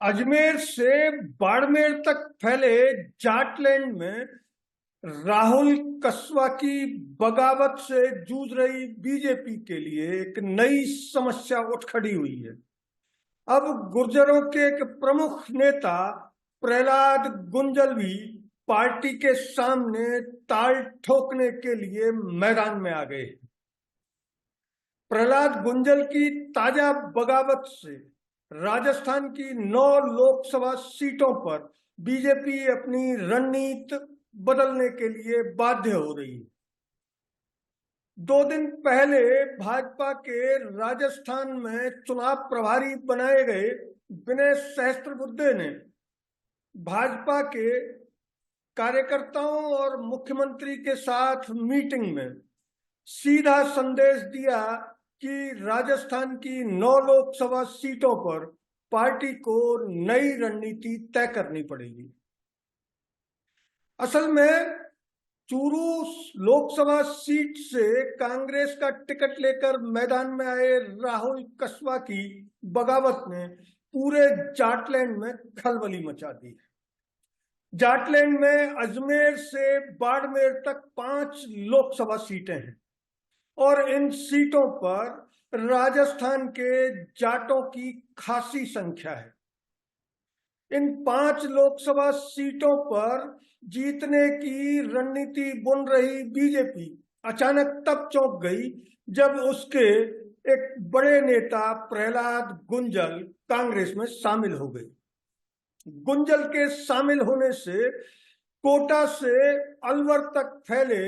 अजमेर से बाड़मेर तक फैले जाटलैंड में राहुल कसवा की बगावत से जूझ रही बीजेपी के लिए एक नई समस्या उठ खड़ी हुई है। अब गुर्जरों के एक प्रमुख नेता प्रहलाद गुंजल भी पार्टी के सामने ताल ठोकने के लिए मैदान में आ गए। प्रहलाद गुंजल की ताजा बगावत से राजस्थान की 9 लोकसभा सीटों पर बीजेपी अपनी रणनीति बदलने के लिए बाध्य हो रही है। 2 दिन पहले भाजपा के राजस्थान में चुनाव प्रभारी बनाए गए विनय सहस्त्रबुद्धे ने भाजपा के कार्यकर्ताओं और मुख्यमंत्री के साथ मीटिंग में सीधा संदेश दिया कि राजस्थान की 9 लोकसभा सीटों पर पार्टी को नई रणनीति तय करनी पड़ेगी। असल में चूरू लोकसभा सीट से कांग्रेस का टिकट लेकर मैदान में आए राहुल कसवा की बगावत ने पूरे जाटलैंड में खलबली मचा दी है। जाटलैंड में अजमेर से बाड़मेर तक 5 लोकसभा सीटें हैं और इन सीटों पर राजस्थान के जाटों की खासी संख्या है। इन 5 लोकसभा सीटों पर जीतने की रणनीति बुन रही बीजेपी अचानक तब चौंक गई जब उसके एक बड़े नेता प्रहलाद गुंजल कांग्रेस में शामिल हो गए। गुंजल के शामिल होने से कोटा से अलवर तक फैले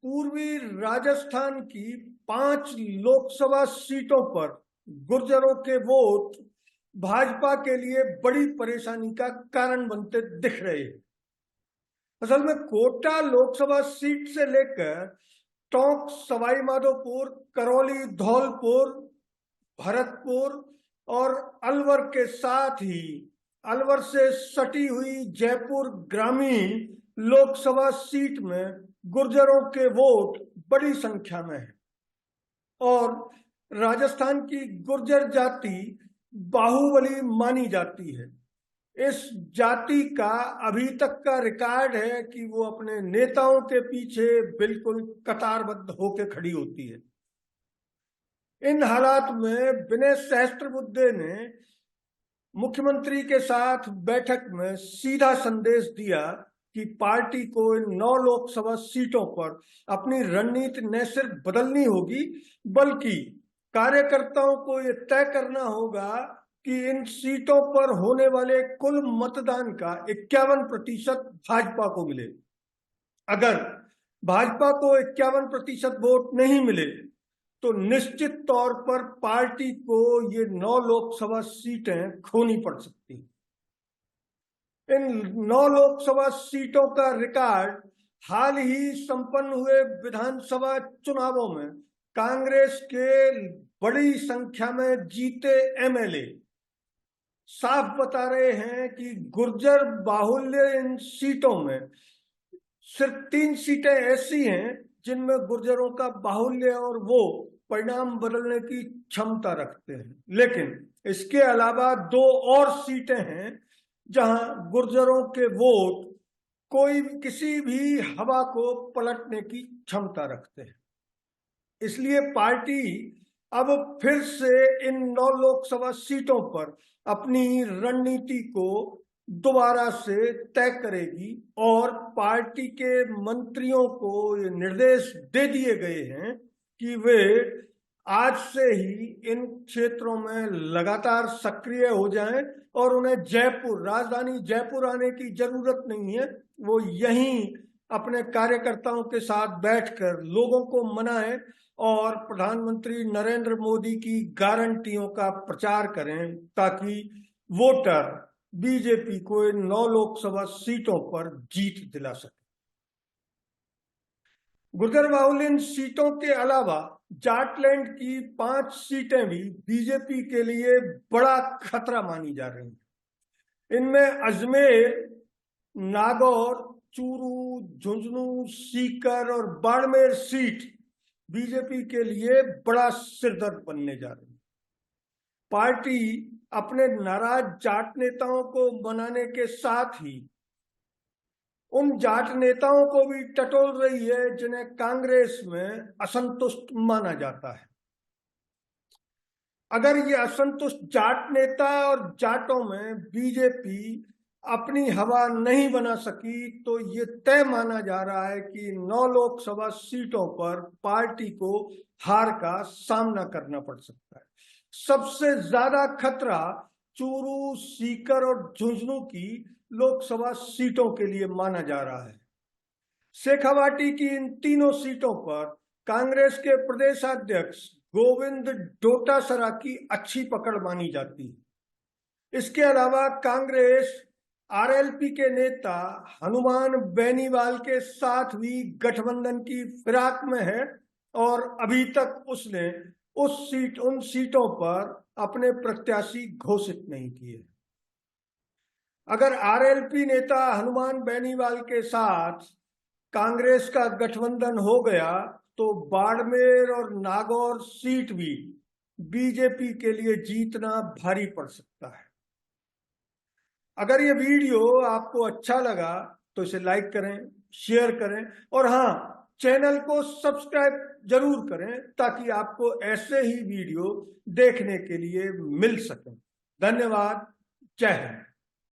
पूर्वी राजस्थान की 5 लोकसभा सीटों पर गुर्जरों के वोट भाजपा के लिए बड़ी परेशानी का कारण बनते दिख रहे हैं। असल में कोटा लोकसभा सीट से लेकर टोंक, सवाई माधोपुर, करौली, धौलपुर, भरतपुर और अलवर के साथ ही अलवर से सटी हुई जयपुर ग्रामीण लोकसभा सीट में गुर्जरों के वोट बड़ी संख्या में है और राजस्थान की गुर्जर जाति बाहुबली मानी जाती है। इस जाति का अभी तक का रिकॉर्ड है कि वो अपने नेताओं के पीछे बिल्कुल कतारबद्ध होकर खड़ी होती है। इन हालात में विनय सहस्त्रबुद्धे ने मुख्यमंत्री के साथ बैठक में सीधा संदेश दिया कि पार्टी को इन 9 लोकसभा सीटों पर अपनी रणनीति न सिर्फ बदलनी होगी बल्कि कार्यकर्ताओं को यह तय करना होगा कि इन सीटों पर होने वाले कुल मतदान का 51% भाजपा को मिले। अगर भाजपा को 51% वोट नहीं मिले तो निश्चित तौर पर पार्टी को ये 9 लोकसभा सीटें खोनी पड़ सकती हैं। इन 9 लोकसभा सीटों का रिकॉर्ड हाल ही संपन्न हुए विधानसभा चुनावों में कांग्रेस के बड़ी संख्या में जीते एमएलए साफ बता रहे हैं कि गुर्जर बाहुल्य इन सीटों में सिर्फ 3 सीटें ऐसी हैं जिनमें गुर्जरों का बाहुल्य और वो परिणाम बदलने की क्षमता रखते हैं, लेकिन इसके अलावा 2 और सीटें हैं जहां गुर्जरों के वोट कोई किसी भी हवा को पलटने की क्षमता रखते हैं। इसलिए पार्टी अब फिर से इन 9 लोकसभा सीटों पर अपनी रणनीति को दोबारा से तय करेगी और पार्टी के मंत्रियों को ये निर्देश दे दिए गए हैं कि वे आज से ही इन क्षेत्रों में लगातार सक्रिय हो जाएं और उन्हें राजधानी जयपुर आने की जरूरत नहीं है। वो यहीं अपने कार्यकर्ताओं के साथ बैठकर लोगों को मनाएं और प्रधानमंत्री नरेंद्र मोदी की गारंटियों का प्रचार करें ताकि वोटर बीजेपी को इन 9 लोकसभा सीटों पर जीत दिला सके। गुर्जर बाहुल्य इन सीटों के अलावा जाटलैंड की 5 सीटें भी बीजेपी के लिए बड़ा खतरा मानी जा रही हैं। इनमें अजमेर, नागौर, चूरू, झुंझुनू, सीकर और बाड़मेर सीट बीजेपी के लिए बड़ा सिरदर्द बनने जा रही है। पार्टी अपने नाराज जाट नेताओं को मनाने के साथ ही उन जाट नेताओं को भी टटोल रही है जिन्हें कांग्रेस में असंतुष्ट माना जाता है। अगर ये असंतुष्ट जाट नेता और जाटों में बीजेपी अपनी हवा नहीं बना सकी तो ये तय माना जा रहा है कि 9 लोकसभा सीटों पर पार्टी को हार का सामना करना पड़ सकता है। सबसे ज्यादा खतरा चूरू, सीकर और झुंझुनू की लोकसभा सीटों के लिए माना जा रहा है। शेखावाटी की इन तीनों सीटों पर कांग्रेस के प्रदेशाध्यक्ष गोविंद डोटासरा की अच्छी पकड़ मानी जाती है। इसके अलावा कांग्रेस आरएलपी के नेता हनुमान बेनीवाल के साथ भी गठबंधन की फिराक में है और अभी तक उसने उन सीटों पर अपने प्रत्याशी घोषित नहीं किए। अगर आरएलपी नेता हनुमान बेनीवाल के साथ कांग्रेस का गठबंधन हो गया तो बाड़मेर और नागौर सीट भी बीजेपी के लिए जीतना भारी पड़ सकता है। अगर ये वीडियो आपको अच्छा लगा तो इसे लाइक करें, शेयर करें और हाँ, चैनल को सब्सक्राइब जरूर करें ताकि आपको ऐसे ही वीडियो देखने के लिए मिल सके। धन्यवाद। जय हिंद।